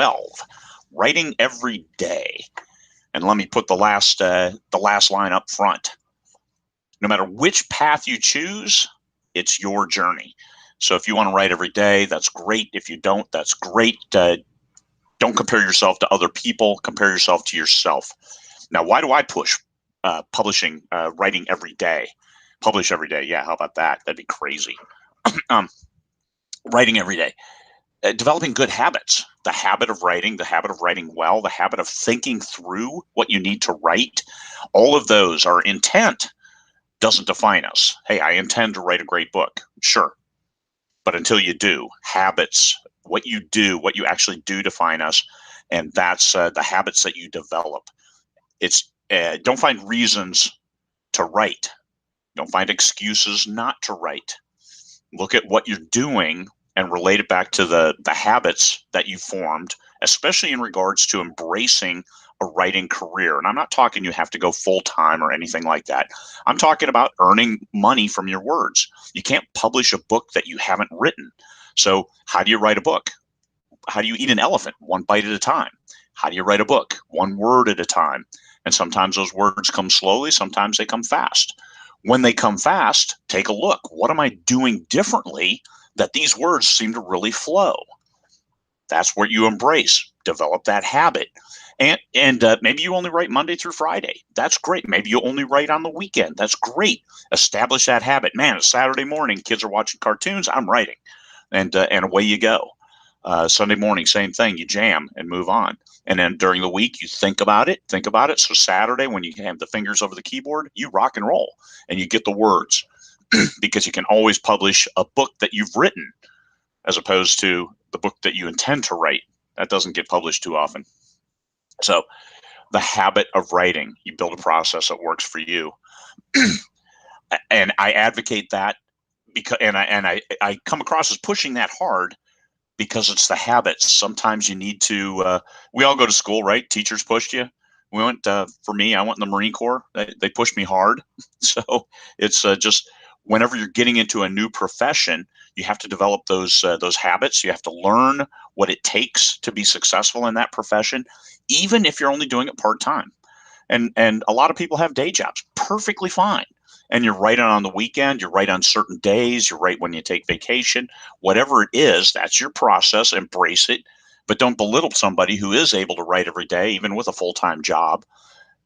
Ep112, writing every day. And let me put the last line up front. No matter which path you choose, it's your journey. So if you want to write every day, that's great. If you don't, that's great. Don't compare yourself to other people. Compare yourself to yourself. Now, why do I push publishing, writing every day? Publish every day. Yeah, how about that? That'd be crazy. Writing every day. Developing good habits, the habit of writing well, the habit of thinking through what you need to write. All of those are intent. Doesn't define us. Hey, I intend to write a great book. Sure. But until you do, habits, what you do, what you actually do define us. And that's the habits that you develop. It's don't find reasons to write. Don't find excuses not to write. Look at what you're doing and relate it back to the habits that you formed, especially in regards to embracing a writing career. And I'm not talking you have to go full time or anything like that. I'm talking about earning money from your words. You can't publish a book that you haven't written. So how do you write a book? How do you eat an elephant? One bite at a time. How do you write a book? One word at a time. And sometimes those words come slowly. Sometimes they come fast. When they come fast, take a look. What am I doing differently that these words seem to really flow? That's what you embrace. Develop that habit. And maybe you only write Monday through Friday. That's great. Maybe you only write on the weekend. That's great. Establish that habit. Man, it's Saturday morning. Kids are watching cartoons. I'm writing. And away you go. Sunday morning, same thing. You jam and move on. And then during the week, you think about it. So Saturday, when you have the fingers over the keyboard, you rock and roll and you get the words because you can always publish a book that you've written as opposed to the book that you intend to write. That doesn't get published too often. So the habit of writing, you build a process that works for you. And I advocate that because, and I come across as pushing that hard because it's the habits. Sometimes you need to, we all go to school, right? Teachers pushed you. We went, for me, I went in the Marine Corps. They pushed me hard. So it's just whenever you're getting into a new profession, you have to develop those habits. You have to learn what it takes to be successful in that profession, even if you're only doing it part-time. And a lot of people have day jobs, perfectly fine. And you're right on the weekend, you're right on certain days, you're right when you take vacation, whatever it is, that's your process, embrace it. But don't belittle somebody who is able to write every day, even with a full-time job,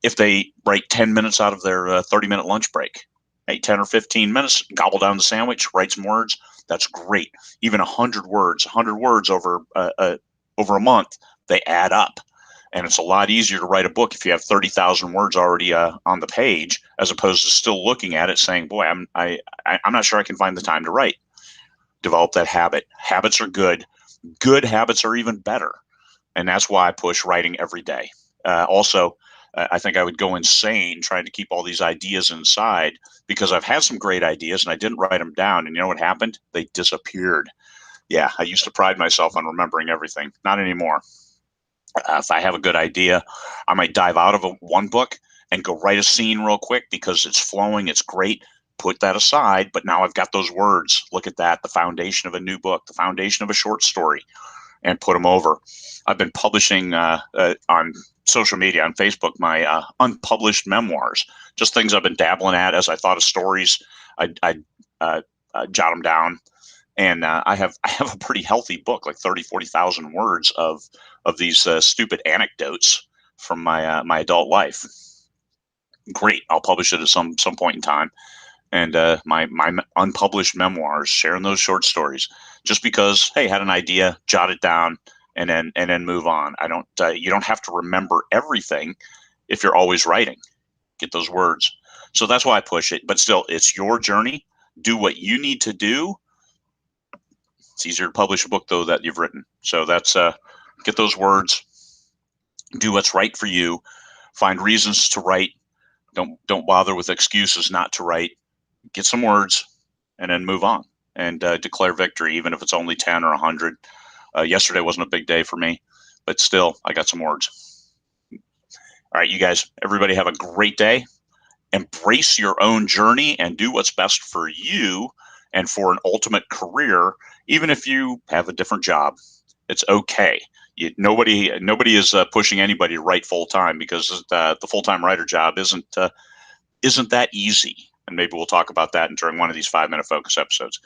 if they write 10 minutes out of their 30-minute lunch break. Hey, 10 or 15 minutes, gobble down the sandwich, write some words. That's great. Even 100 words over a month, they add up. And it's a lot easier to write a book if you have 30,000 words already on the page, as opposed to still looking at it saying, boy, I'm not sure I can find the time to write. Develop that habit. Habits are good. Good habits are even better. And that's why I push writing every day. Also, I think I would go insane trying to keep all these ideas inside because I've had some great ideas and I didn't write them down. And you know what happened? They disappeared. Yeah, I used to pride myself on remembering everything. Not anymore. If I have a good idea, I might dive out of one book and go write a scene real quick because it's flowing, it's great. Put that aside, but now I've got those words. Look at that, the foundation of a new book, the foundation of a short story, and put them over. I've been publishing on social media, on Facebook, my unpublished memoirs, just things I've been dabbling at as I thought of stories. I jot them down. And I have a pretty healthy book, like 40,000 words of these stupid anecdotes from my adult life. Great, I'll publish it at some point in time. And my unpublished memoirs, sharing those short stories, just because, hey, had an idea, jot it down, and then move on. I don't. You don't have to remember everything if you're always writing. Get those words. So that's why I push it. But still, it's your journey. Do what you need to do. It's easier to publish a book, though, that you've written. So that's get those words, do what's right for you, find reasons to write. Don't bother with excuses not to write. Get some words, and then move on and declare victory, even if it's only 10 or 100. Yesterday wasn't a big day for me, but still, I got some words. All right, you guys, everybody have a great day. Embrace your own journey and do what's best for you and for an ultimate career, even if you have a different job. It's okay. Nobody is pushing anybody to write full time, because the full time writer job isn't that easy. And maybe we'll talk about that during one of these 5-minute focus episodes.